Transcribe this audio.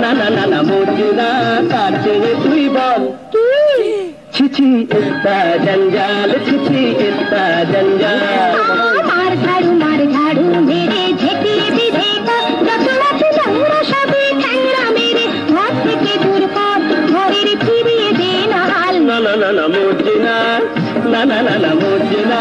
না না না না মর্জিনা কার চেয়ে তুই বল ছিছি ইস্তা জঞ্জাল ছিছি ইস্তা জঞ্জাল মার ঝাড়ু মেরে ঝেঁটিয়ে বিধেকা যত আছে নোংরা সবই ঠ্যাংরা মেরে ঘর থেকে দূর কর ঘরের ফিরিয়ে দে না হাল না না না না মর্জিনা না না না না মর্জিনা